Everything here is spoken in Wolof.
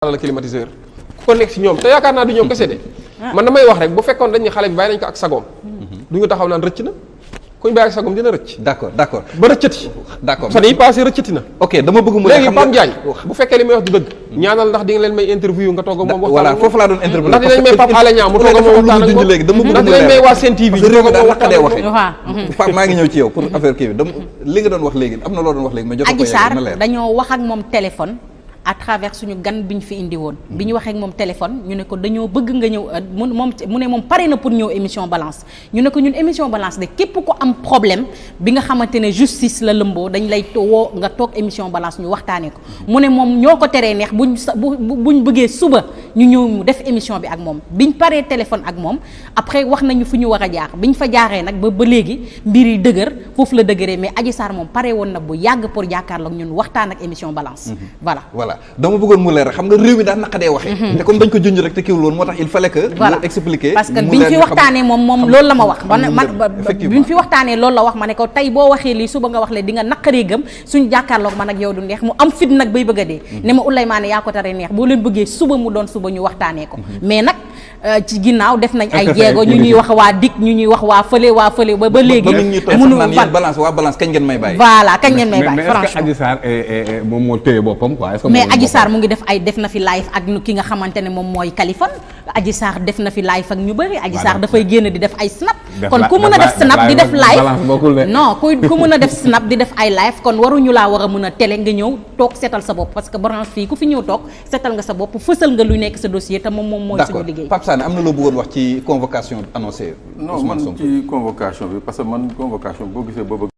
la climatiseur ku ko nekk si ñoom te yaakaar naa du ñoom kese de man damay wax rek bu fekkoon dañ ne xale bi bàyyi nañ ko ak sagoom du ñu taxaw naan rëcc na kuñ bàyyi ak sagoom dina rëcc. d'accord ba rëccati. d'accord fan yii passé rëccati na. ok dama bëgg mu léegi Pape Diagne bu fekkee li may wax du dëgg. ñaanal ndax di nga leen may interview nga toog ak moom. voilà foofu laa doon interview ndax dinañ may Pape Alé Niang mu toog ak moom waxtaan ak moom ndax dinañ may waa Sen TV. réew mi daal naqadee waxee Pape maa ngi ñëw ci yow pour affaire kii bi dama li nga doon wax léegi am na loo doon wax léegi mais jot ko yegg na leer. dañoo wax ak moom téléphone à travers suñu gan bi ñu fi indi woon bi ñu waxee ak moom téléphone ñu ne ko dañoo bëgg nga ñëw mu ne moom pare na pour ñëw émission balance ñu ne ko ñun émission balance de képp ko am problème bi nga xamante ne justice la lëmboo dañ lay woo nga toog émission balance ñu waxtaanee ko mu ne moom ñoo ko teree neex buñ bëggee suba ñu ñëw mu def émission bi ak moom biñ paree téléphone ak moom après wax nañu fu ñu war a jaar biñ fa jaaree nag ba léegi mbir yi dëgër foofu la dëgëree mais Adji Sarr moom pare woon na bu yàgg pour jàkkaarloog ñun waxtaan ak émission balance voilà dama bëggoon mu leer rek xam nga réew mi daal naqadee waxee te comme dañ ko junj rek te kiiwul woon moo tax il fallait que mu expliquer parce que biñ fi waxtaanee moom loolu la ma wax biñ fi waxtaanee loolu la wax ma ne ko tey boo waxee lii suba nga wax le di nga naqaree gëm suñu jàkkaarloog man ak yow du neex mu am fit nag bay bëgg a dee ne ma ulay maa ne yaa ko taree neex boo leen bëggee suba mu doon suba ñu waxtaanee ko mais nag ci ginnaaw def nañ ay jéego ñu ñuy wax waa dik ñu ñuy wax waa fële ba léegi mënu balance waa balance kañ ngeen may bàyyi voilà kañ ngeen may bàyyi franchement Adji Sarr moom moo téye boppam quoi mais Adji Sarr mu ngi def na fi live ak ki nga xamante ne moom mooy Kaliphone Adji Sarr def na fi live ak ñu bëri Adji Sarr dafay génn di def ay snap kon ku mën a def snap di def live non ku mën a def snap di def ay live kon waruñu laa war a mën a télé nga ñëw toog seetal sa bopp parce que branche fii ku fi ñëw toog seetal nga sa bopp fësal nga lu nekk sa dossier te moom mooy suñu liggéey. Pape Sané am na loo bëggoon wax ci convocation annoncée non man ci convocation bi parce que man convocation boo gisee boobu